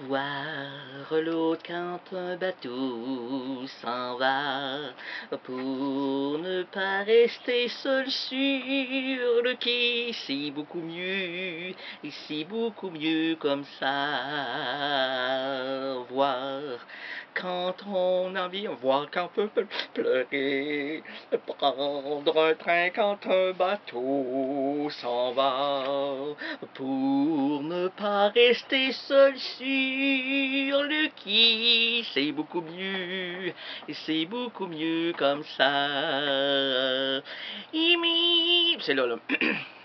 Voir l'autre quand un bateau s'en va, pour ne pas rester seul sur le quai, c'est beaucoup mieux, et c'est beaucoup mieux comme ça. Voir quand on a envie, voir quand on peut pleurer, prendre un train quand un bateau s'en va, pour ne pas rester seul sur le quai, c'est beaucoup mieux, et c'est beaucoup mieux comme ça. C'est là.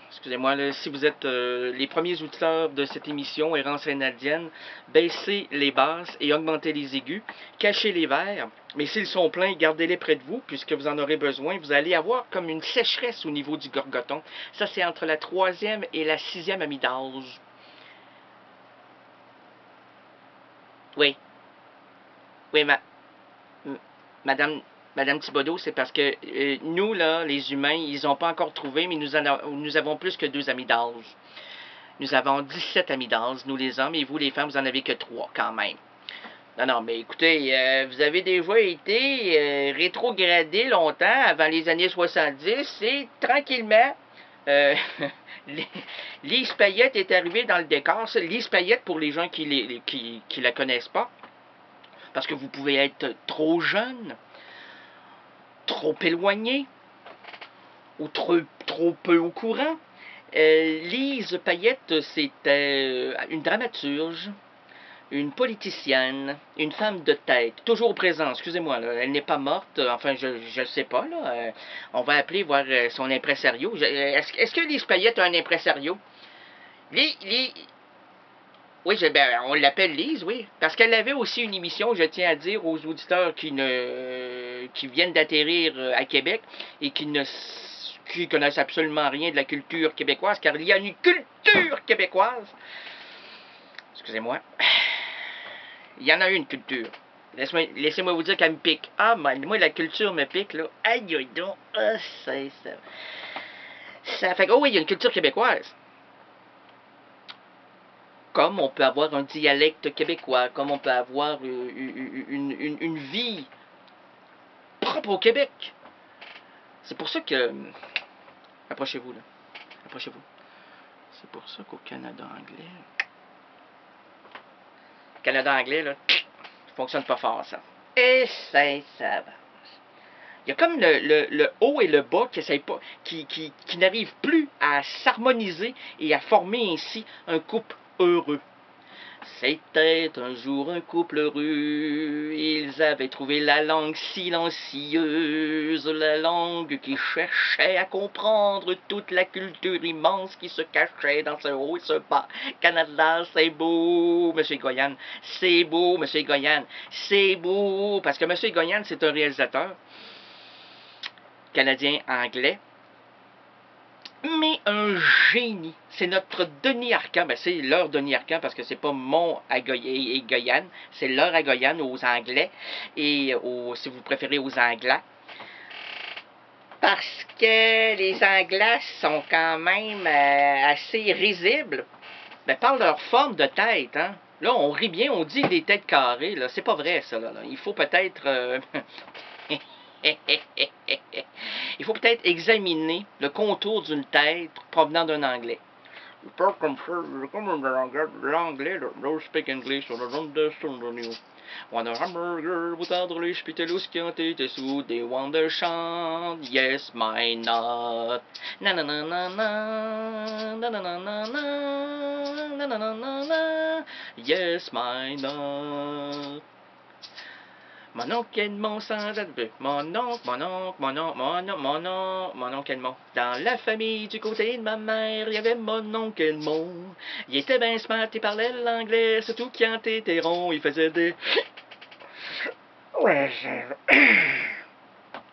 Excusez-moi, là, si vous êtes les premiers auditeurs de cette émission, Errance Rénaldienne, baissez les basses et augmentez les aigus, cachez les verres, mais s'ils sont pleins, gardez-les près de vous, puisque vous en aurez besoin. Vous allez avoir comme une sécheresse au niveau du gorgoton. Ça, c'est entre la 3e et la 6e amie d'âge. Oui. Oui, Madame, Madame Thibodeau, c'est parce que nous, là, les humains, ils n'ont pas encore trouvé, mais nous avons plus que 2 amis d'âge. Nous avons 17 amis d'âge, nous les hommes, et vous, les femmes, vous en avez que 3, quand même. Non, non, mais écoutez, vous avez déjà été rétrogradé longtemps, avant les années 70, et tranquillement, euh, Lise Payette est arrivée dans le décor. Lise Payette, pour les gens qui la connaissent pas, parce que vous pouvez être trop jeune, trop éloigné, ou trop peu au courant. Lise Payette, c'était une dramaturge, une politicienne, une femme de tête, toujours présente, excusez-moi, là, elle n'est pas morte, enfin, je ne sais pas, là, on va appeler voir son impresario. Est-ce que Lise Payette a un impresario? Oui, on l'appelle Lise, oui, parce qu'elle avait aussi une émission, je tiens à dire aux auditeurs qui viennent d'atterrir à Québec et qui connaissent absolument rien de la culture québécoise, car il y a une culture québécoise. Excusez-moi. Il y en a une culture. Laissez-moi vous dire qu'elle me pique. Ah, moi, la culture me pique, là. Aïe, aïe, donc. Ah, c'est ça. Ça fait que, oh oui, il y a une culture québécoise. Comme on peut avoir un dialecte québécois, comme on peut avoir une vie propre au Québec. C'est pour ça que... Approchez-vous, là. Approchez-vous. C'est pour ça qu'au Canada anglais... Canada anglais, là, ça fonctionne pas fort, ça. Et c'est ça. Il y a comme le haut et le bas qui n'arrivent plus à s'harmoniser et à former ainsi un couple heureux. C'était un jour un couple heureux, ils avaient trouvé la langue silencieuse, la langue qui cherchait à comprendre toute la culture immense qui se cachait dans ce haut et ce bas. Canada, c'est beau, Monsieur Goyan, c'est beau, Monsieur Goyan, c'est beau, parce que Monsieur Goyan, c'est un réalisateur canadien-anglais, mais un génie. C'est notre Denis Arcand. Ben, c'est leur Denis Arcand parce que c'est pas mon Goyan, c'est leur Goyan aux Anglais et si vous préférez aux Anglais. Parce que les Anglais sont quand même assez risibles, ben, par leur forme de tête, hein. Là, on rit bien, on dit des têtes carrées, là. C'est pas vrai, ça, là. Il faut peut-être... Il faut peut-être examiner le contour d'une tête provenant d'un anglais. Pas comme ça, comme l'anglais, don't speak English, or don't understand you. Want a hamburger without the leash, pitelus qui ont été sous des wonder chant, yes, my not. Na na na na na, na na na na na, na na na na na, yes, my not. Mon oncle Edmond sans adveu. Mon oncle Edmond. Dans la famille du côté de ma mère, il y avait mon oncle Edmond. Il était bien smart, il parlait l'anglais, surtout quand était rond, il faisait des... Ouais,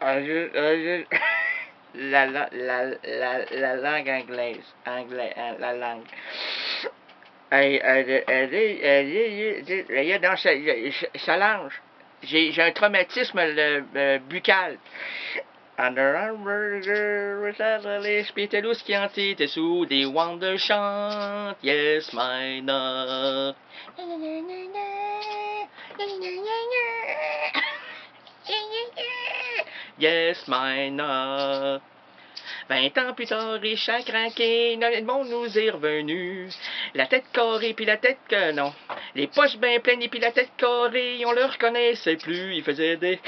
la langue anglaise. La langue. Ça lange. J'ai un traumatisme buccal. Under hamburger, les spitellus chianti, tes sous des wonder chant, yes, my love. Yes, my love. 20 ans plus tard, Richard craqué, le monde nous est revenu. La tête carrée, puis la tête que non. Les poches bien pleines, et puis la tête carrée, on le reconnaissait plus. Il faisait des...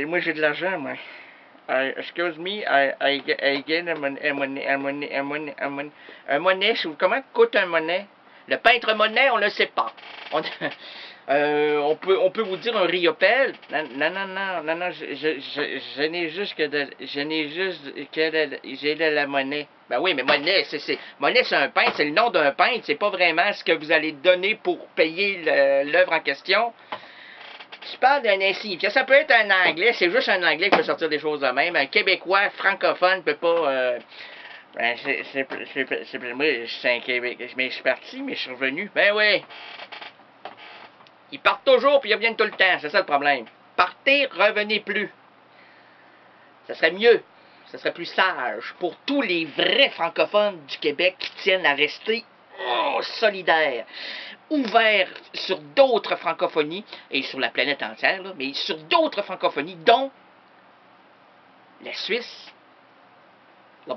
moi j'ai de l'argent, moi. Excuse me, I get un monnaie. Comment coûte un monnaie? Le peintre monnaie, on le sait pas. On peut vous dire un riopelle. Non, je n'ai juste que j'ai de la monnaie. Ben oui, mais monnaie, monnaie, c'est un peintre, c'est le nom d'un peintre, c'est pas vraiment ce que vous allez donner pour payer l'œuvre en question. Tu parles d'un insignifiant. Ça peut être un anglais, c'est juste un anglais qui peut sortir des choses de même. Un québécois francophone peut pas. Ben, moi, c'est un Québec. Mais je suis parti, mais je suis revenu. Ben oui. Ils partent toujours, puis ils reviennent tout le temps. C'est ça le problème. Partez, revenez plus. Ça serait mieux. Ça serait plus sage pour tous les vrais francophones du Québec qui tiennent à rester solidaires, ouverts sur d'autres francophonies, et sur la planète entière, là, mais sur d'autres francophonies, dont la Suisse, la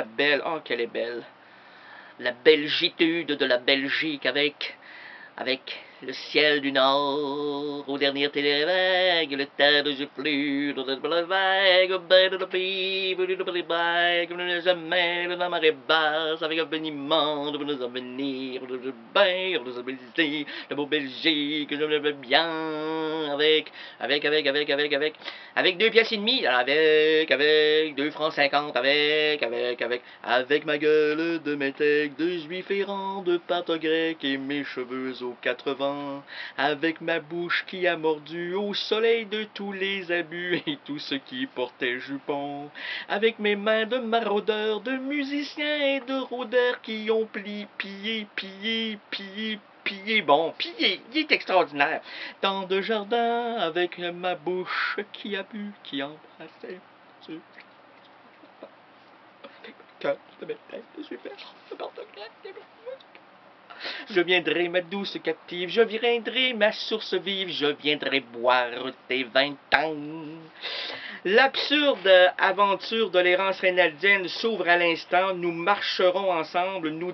belle, oh qu'elle est belle, la belgitude de la Belgique avec le ciel du Nord, au dernier télévague, le tas de flux, de la vague, au bas de la pipe, de la vague, ne jamais de la marée basse, avec un béniment de nous venir, de bain, de ici, le beau Belgique, je le veux bien, avec 2 pièces et demie, avec 2 francs 50, avec ma gueule de métèque, de juif errant, de pâte grec et mes cheveux aux 80, avec ma bouche qui a mordu au soleil de tous les abus et tous ceux qui portaient jupons, avec mes mains de maraudeurs, de musiciens et de rôdeurs qui ont pillé, bon, pillé, il est extraordinaire. Dans de jardins, avec ma bouche qui a bu, qui embrassait ce cœur de métèque, de super, de porte grec. Je viendrai, ma douce captive, je viendrai, ma source vive, je viendrai boire tes 20 ans. L'absurde aventure de l'errance rénaldienne s'ouvre à l'instant. Nous marcherons ensemble, nous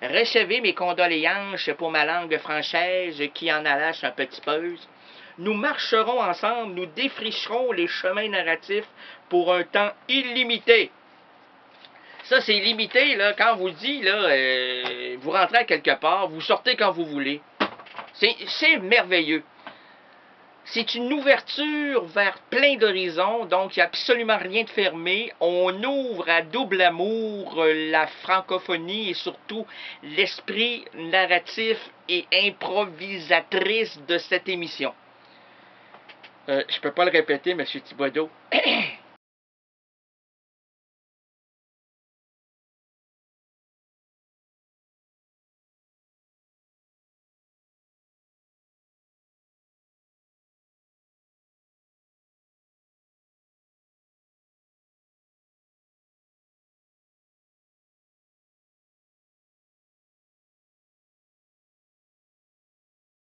recevez mes condoléances pour ma langue française qui en allache un petit peu. Nous marcherons ensemble, nous défricherons les chemins narratifs pour un temps illimité. Ça, c'est limité, là, quand on vous dit, là, vous rentrez à quelque part, vous sortez quand vous voulez. C'est merveilleux. C'est une ouverture vers plein d'horizons, donc il n'y a absolument rien de fermé. On ouvre à double amour la francophonie et surtout l'esprit narratif et improvisatrice de cette émission. Je peux pas le répéter, M. Thibodeau.